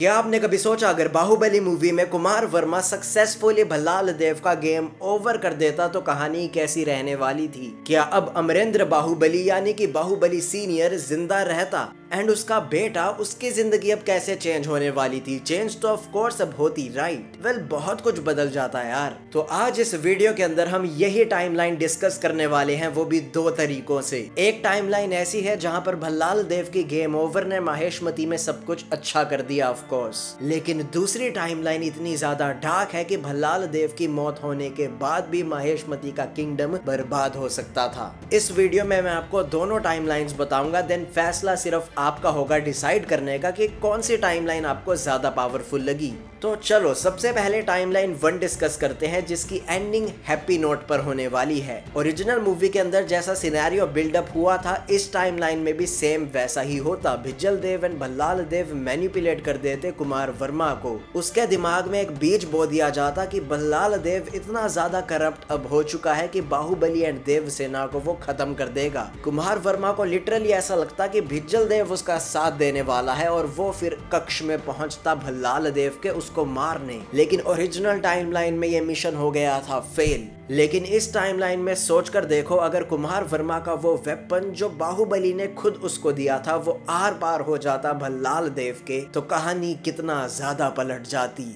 क्या आपने कभी सोचा अगर बाहुबली मूवी में कुमार वर्मा सक्सेसफुली भल्लाल देव का गेम ओवर कर देता तो कहानी कैसी रहने वाली थी। क्या अब अमरेंद्र बाहुबली यानी कि बाहुबली सीनियर जिंदा रहता एंड उसका बेटा, उसकी जिंदगी अब कैसे चेंज होने वाली थी। चेंज तो ऑफ कोर्स अब होती, राइट। वेल बहुत कुछ बदल जाता है यार। तो आज इस वीडियो के अंदर हम यही टाइमलाइन डिस्कस करने वाले हैं, वो भी दो तरीकों से। एक टाइमलाइन ऐसी है जहां पर भल्लाल देव की गेम ओवर ने माहेशमती में सब कुछ अच्छा कर दिया ऑफ कोर्स, लेकिन दूसरी टाइमलाइन इतनी ज्यादा डार्क है कि भल्लाल देव की मौत होने के बाद भी माहेशमती का किंगडम बर्बाद हो सकता था। इस वीडियो में मैं आपको दोनों टाइमलाइंस बताऊंगा, देन फैसला सिर्फ आपका होगा डिसाइड करने का कि कौन सी टाइमलाइन आपको ज्यादा पावरफुल लगी। तो चलो सबसे पहले टाइमलाइन 1 डिस्कस करते हैं, जिसकी एंडिंग हैप्पी नोट पर होने वाली है। ओरिजिनल मूवी के अंदर जैसा सिनेरियो बिल्डअप हुआ था, इस टाइमलाइन में भी सेम वैसा ही होता। भिज्जल देव एंड भल्लाल देव मैनिपुलेट कर देते कुमार वर्मा को। उसके दिमाग में एक बीज बो दिया जाता कि भल्लाल देव इतना ज्यादा करप्ट अब हो चुका है कि बाहुबली एंड देवसेना को वो खत्म कर देगा। कुमार वर्मा को लिटरली ऐसा लगता कि भिज्जल देव उसका साथ देने वाला है और वो फिर कक्ष में पहुंचता भल्लाल देव के उसको मारने। लेकिन ओरिजिनल टाइमलाइन में ये मिशन हो गया था फेल। लेकिन इस टाइमलाइन में सोचकर देखो, अगर कुमार वर्मा का वो वेपन जो बाहुबली ने खुद उसको दिया था वो आर पार हो जाता भल्लाल देव के, तो कहानी कितना ज्यादा पलट जाती।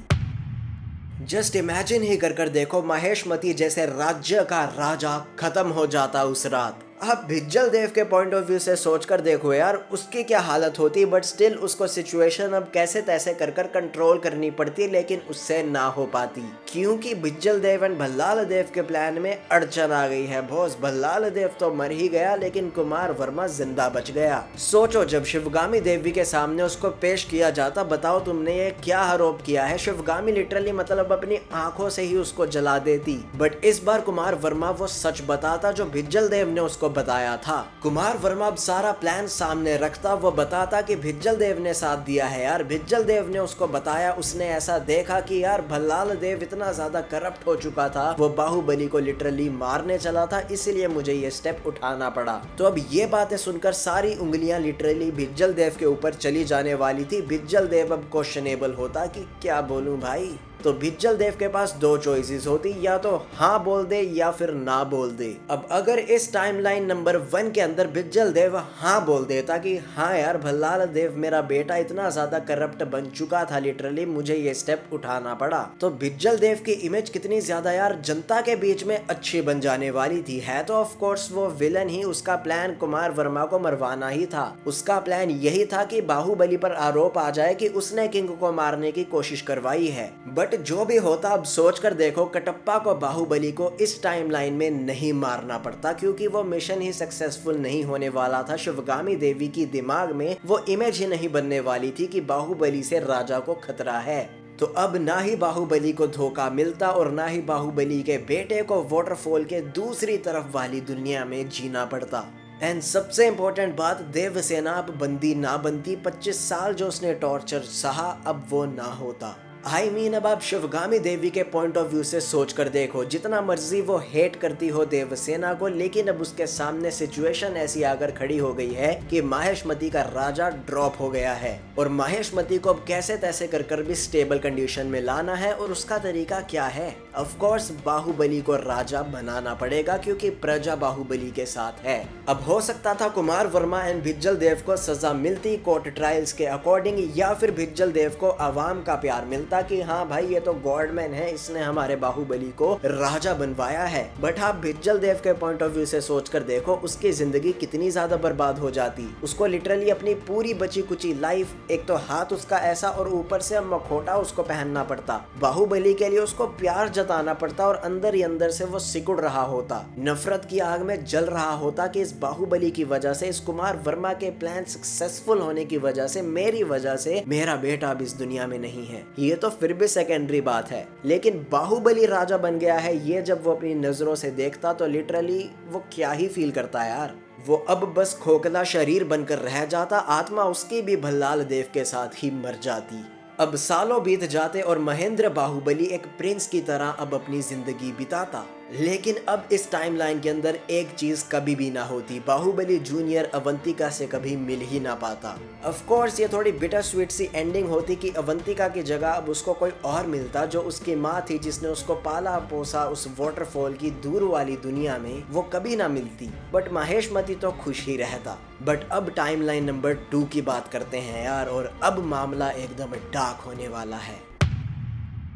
जस्ट इमेजिन ही कर देखो, माहेशमती जैसे राज्य का राजा खत्म हो जाता उस रात। आप भिज्जल देव के पॉइंट ऑफ व्यू से सोचकर देखो यार, उसकी क्या हालत होती, बट स्टिल उसको सिचुएशन अब कैसे तैसे कर कंट्रोल करनी पड़ती, लेकिन उससे ना हो पाती क्योंकि भिज्जल देव एंड भल्लाल देव के प्लान में अड़चन आ गई है। बॉस, भल्लाल देव तो मर ही गया लेकिन कुमार वर्मा जिंदा बच गया। सोचो, जब शिवगामी देवी के सामने उसको पेश किया जाता, बताओ तुमने ये क्या आरोप किया है। शिवगामी लिटरली मतलब अपनी आंखों से ही उसको जला देती, बट इस बार कुमार वर्मा वो सच बताता जो भिज्जल देव ने उसको बताया था। कुमार वर्मा अब सारा प्लान सामने रखता, वो बताता कि भिज्जल देव ने साथ दिया है यार। भिज्जल देव ने उसको बताया, उसने ऐसा देखा कि यार भल्लाल देव इतना ज्यादा करप्ट हो चुका था, वो बाहुबली को लिटरली मारने चला था, इसीलिए मुझे ये स्टेप उठाना पड़ा। तो अब ये बातें सुनकर सारी उंगलियां लिटरली भिज्जल देव के ऊपर चली जाने वाली थी। भिज्जल देव अब क्वेश्चनेबल होता कि क्या बोलूं भाई। तो भिज्जल देव के पास दो चॉइसेस होती, या तो हाँ बोल दे या फिर ना बोल दे। अब अगर इस टाइमलाइन नंबर 1 के अंदर भिज्जल देव हाँ बोल देता कि हाँ यार भल्लाल देव मेरा बेटा इतना ज्यादा करप्ट बन चुका था, लिटरली मुझे ये स्टेप उठाना पड़ा, तो भिज्जल देव की इमेज कितनी ज्यादा यार जनता के बीच में अच्छी बन जाने वाली थी। है तो ऑफ कोर्स वो विलन ही, उसका प्लान कुमार वर्मा को मरवाना ही था। उसका प्लान यही था कि बाहुबली पर आरोप आ जाए कि उसने किंग को मारने की कोशिश करवाई है। बट जो भी होता, अब सोचकर देखो, कटप्पा को बाहुबली को इस टाइमलाइन में नहीं मारना पड़ता क्योंकि वो मिशन ही सक्सेसफुल नहीं होने वाला था। शिवगामी देवी की दिमाग में वो इमेज ही नहीं बनने वाली थी कि बाहुबली से राजा को खतरा है। तो अब ना ही बाहुबली को धोखा मिलता और ना ही बाहुबली के बेटे को वाटरफॉल के दूसरी तरफ वाली दुनिया में जीना पड़ता। एंड सबसे इम्पोर्टेंट बात, देवसेना अब बंदी ना बनती। 25 साल जो उसने टॉर्चर सहा, अब वो ना होता। आई मीन, अब आप शिवगामी देवी के पॉइंट ऑफ व्यू से सोच कर देखो, जितना मर्जी वो हेट करती हो देवसेना को, लेकिन अब उसके सामने सिचुएशन ऐसी आकर खड़ी हो गई है कि माहेशमती का राजा ड्रॉप हो गया है और माहेशमती को अब कैसे तैसे कर भी स्टेबल कंडीशन में लाना है। और उसका तरीका क्या है? ऑफ कोर्स बाहुबली को राजा बनाना पड़ेगा क्योंकि प्रजा बाहुबली के साथ है। अब हो सकता था कुमार वर्मा एंड भिज्जल देव को सजा मिलती कोर्ट ट्रायल्स के अकॉर्डिंग, या फिर भिज्जल देव को आवाम का प्यार मिलता कि हाँ भाई ये तो गॉडमैन है, इसने हमारे बाहुबली को राजा बनवाया है। बट आप भिज्जल देव के पॉइंट ऑफ व्यू से सोचकर देखो, उसकी जिंदगी कितनी ज्यादा बर्बाद हो जाती। उसको लिटरली अपनी पूरी बची कुची लाइफ, एक तो हाथ उसका ऐसा और ऊपर से मखोटा उसको पहनना पड़ता। बाहुबली के लिए उसको प्यार जताना पड़ता और अंदर ही अंदर से वो सिकुड़ रहा होता, नफरत की आग में जल रहा होता कि इस बाहुबली की वजह से, इस कुमार वर्मा के प्लान सक्सेसफुल होने की वजह से, मेरी वजह से मेरा बेटा अब इस दुनिया में नहीं है। ये तो फिर भी सेकेंडरी बात है, लेकिन बाहुबली राजा बन गया है, ये जब वो अपनी नजरों से देखता तो लिटरली वो क्या ही फील करता है यार। वो अब बस खोखला शरीर बनकर रह जाता, आत्मा उसकी भी भल्लाल देव के साथ ही मर जाती। अब सालों बीत जाते और महेंद्र बाहुबली एक प्रिंस की तरह अब अपनी जिंदगी बिताता। लेकिन अब इस टाइमलाइन के अंदर एक चीज कभी भी ना होती, बाहुबली जूनियर अवंतिका से कभी मिल ही ना पाता। ऑफ कोर्स ये थोड़ी बिटर स्वीट सी एंडिंग होती कि अवंतिका की जगह अब उसको कोई और मिलता, जो उसकी माँ थी जिसने उसको पाला पोसा उस वाटरफॉल की दूर वाली दुनिया में, वो कभी ना मिलती। बट महेशमती तो खुश ही रहता। बट अब टाइमलाइन नंबर 2 की बात करते हैं यार, और अब मामला एकदम डार्क होने वाला है।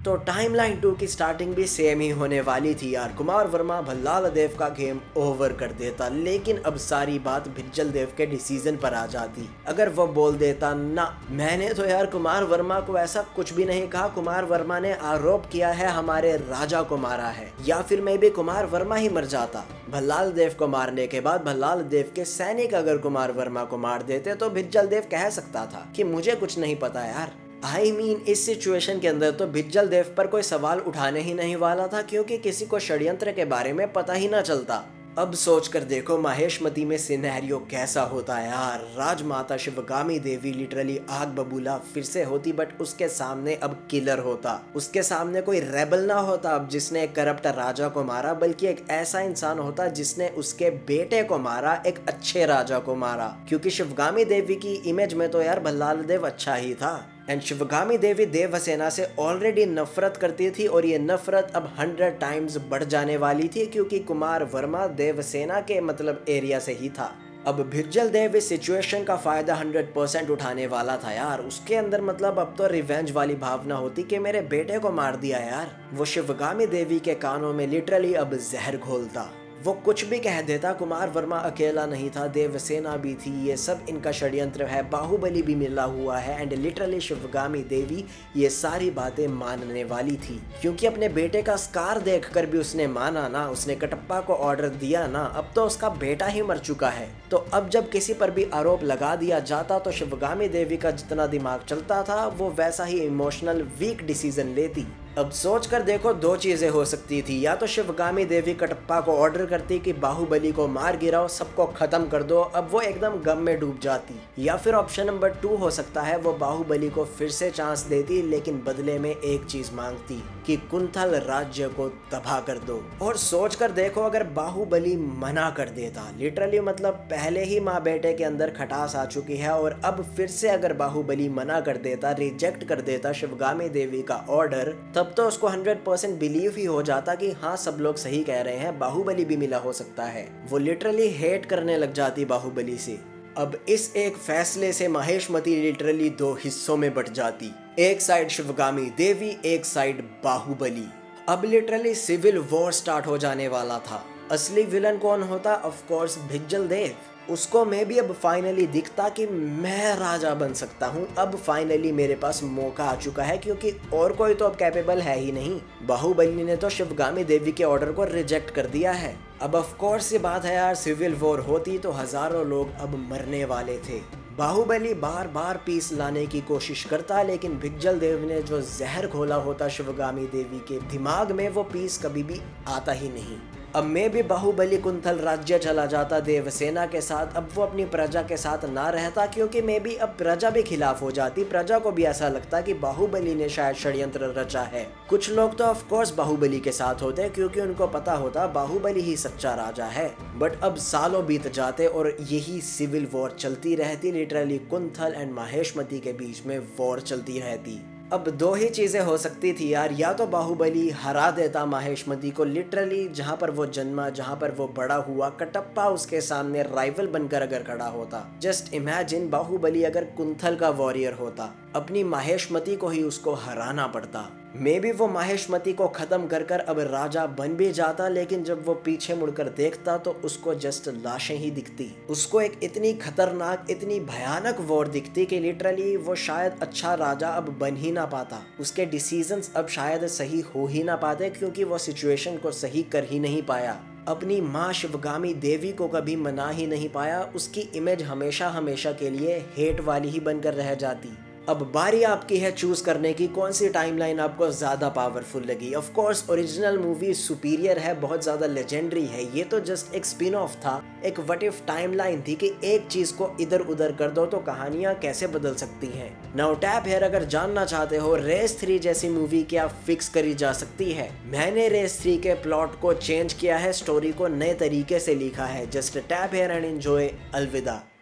तो टाइमलाइन 2 की स्टार्टिंग भी सेम ही होने वाली थी यार। कुमार वर्मा भल्लाल देव का गेम ओवर कर देता, लेकिन अब सारी बात भिज्जल देव के डिसीजन पर आ जाती। अगर वो बोल देता ना, मैंने तो यार कुमार वर्मा को ऐसा कुछ भी नहीं कहा, कुमार वर्मा ने आरोप किया है हमारे राजा को मारा है, या फिर मैं भी कुमार वर्मा ही मर जाता। भल्लाल देव को मारने के बाद भल्लाल देव के सैनिक अगर कुमार वर्मा को मार देते तो भिज्जल देव कह सकता था कि मुझे कुछ नहीं पता यार। I mean, इस सिचुएशन के अंदर तो भिज्जल देव पर कोई सवाल उठाने ही नहीं वाला था, क्योंकि किसी को षड्यंत्र के बारे में पता ही ना चलता। अब सोच कर देखो महेशमती में सिनेरियो कैसा होता है यार। राजमाता शिवगामी देवी लिटरली आग बबूला फिर से होती, बट उसके सामने अब किलर होता। उसके सामने कोई रेबल ना होता अब जिसने एक करप्ट राजा को मारा, बल्कि एक ऐसा इंसान होता जिसने उसके बेटे को मारा, एक अच्छे राजा को मारा। क्योंकि शिवगामी देवी की इमेज में तो यार भल्लाल देव अच्छा ही था, एंड शिवगामी देवी देवसेना से ऑलरेडी नफरत करती थी, और ये नफरत अब 100 टाइम्स बढ़ जाने वाली थी, क्योंकि कुमार वर्मा देवसेना के मतलब एरिया से ही था। अब भिज्जल देव इस सिचुएशन का फायदा 100% उठाने वाला था यार। उसके अंदर मतलब अब तो रिवेंज वाली भावना होती कि मेरे बेटे को मार दिया यार। वो शिवगामी देवी के कानों में लिटरली अब जहर घोलता। वो कुछ भी कह देता, कुमार वर्मा अकेला नहीं था, देवसेना भी थी, ये सब इनका षड्यंत्र है, बाहुबली भी मिला हुआ है। एंड लिटरली शिवगामी देवी ये सारी बातें मानने वाली थी, क्योंकि अपने बेटे का स्कार देखकर भी उसने माना ना, उसने कटप्पा को ऑर्डर दिया ना। अब तो उसका बेटा ही मर चुका है, तो अब जब किसी पर भी आरोप लगा दिया जाता तो शिवगामी देवी का जितना दिमाग चलता था वो वैसा ही इमोशनल वीक डिसीजन लेती। अब सोच कर देखो, दो चीजें हो सकती थी, या तो शिवगामी देवी कटप्पा को ऑर्डर करती कि बाहुबली को मार गिराओ, सबको खत्म कर दो, अब वो एकदम गम में डूब जाती। या फिर ऑप्शन नंबर 2 हो सकता है, वो बाहुबली को फिर से चांस देती, लेकिन बदले में एक चीज मांगती कि कुंथल राज्य को तबाह कर दो। और सोच कर देखो, अगर बाहुबली मना कर देता, लिटरली मतलब पहले ही माँ बेटे के अंदर खटास आ चुकी है, और अब फिर से अगर बाहुबली मना कर देता, रिजेक्ट कर देता शिवगामी देवी का ऑर्डर, तब तो उसको 100% बिलीव ही हो जाता कि हाँ सब लोग सही कह रहे हैं, बाहुबली भी मिला हो सकता है। वो लिटरली हेट करने लग जाती बाहुबली से। अब इस एक फैसले से महेशमती लिटरली 2 हिस्सों में बट जाती, एक साइड शिवगामी देवी, एक साइड बाहुबली। अब लिटरली सिविल वॉर स्टार्ट हो जाने वाला था। असली विलन कौन होता? ऑफ कोर्स भिज्जल देव। उसको मैं भी अब फाइनली दिखता कि मैं राजा बन सकता हूँ, अब फाइनली मेरे पास मौका आ चुका है, क्योंकि और कोई तो अब कैपेबल है ही नहीं। बाहुबली ने तो शिवगामी देवी के ऑर्डर को रिजेक्ट कर दिया है। अब ऑफ कोर्स ये बात है यार, सिविल वॉर होती तो हजारों लोग अब मरने वाले थे। बाहुबली बार बार पीस लाने की कोशिश करता, लेकिन भिज्जल देव ने जो जहर घोला होता शिवगामी देवी के दिमाग में, वो पीस कभी भी आता ही नहीं। अब मैं भी बाहुबली कुंथल राज्य चला जाता देवसेना के साथ, अब वो अपनी प्रजा के साथ ना रहता, क्योंकि मैं भी अब प्रजा भी खिलाफ हो जाती। प्रजा को भी ऐसा लगता कि बाहुबली ने शायद षड्यंत्र रचा है। कुछ लोग तो ऑफ कोर्स बाहुबली के साथ होते, क्योंकि उनको पता होता बाहुबली ही सच्चा राजा है। बट अब सालों बीत जाते और यही सिविल वॉर चलती रहती, लिटरली कुंथल एंड महेशमती के बीच में वॉर चलती रहती। अब 2 ही चीजें हो सकती थी यार, या तो बाहुबली हरा देता महेशमती को, लिटरली जहां पर वो जन्मा, जहां पर वो बड़ा हुआ, कटप्पा उसके सामने राइवल बनकर अगर खड़ा होता। जस्ट इमेजिन बाहुबली अगर कुंथल का वॉरियर होता, अपनी महेशमती को ही उसको हराना पड़ता। मे भी वो महेशमती को खत्म कर कर अब राजा बन भी जाता, लेकिन जब वो पीछे मुड़कर देखता तो उसको जस्ट लाशें ही दिखती। उसको एक इतनी खतरनाक, इतनी भयानक वॉर दिखती कि लिटरली वो शायद अच्छा राजा अब बन ही ना पाता। उसके डिसीजंस अब शायद सही हो ही ना पाते, क्योंकि वो सिचुएशन को सही कर ही नहीं पाया। अपनी माँ शिवगामी देवी को कभी मना ही नहीं पाया। उसकी इमेज हमेशा हमेशा के लिए हेट वाली ही बनकर रह जाती। अब बारी आपकी है चूज करने की कौन सी टाइमलाइन आपको ज्यादा पावरफुल लगी। Of course original movie superior है, बहुत ज्यादा लेजेंडरी है। ये तो जस्ट एक स्पिन ऑफ था, एक व्हाट इफ टाइमलाइन थी कि एक चीज को इधर उधर कर दो तो कहानियां कैसे बदल सकती हैं। नाउ टैप हेयर अगर जानना चाहते हो रेस 3 जैसी मूवी क्या फिक्स करी जा सकती है। मैंने रेस 3 के प्लॉट को चेंज किया है, स्टोरी को नए तरीके से लिखा है। Just tap here and enjoy. अलविदा।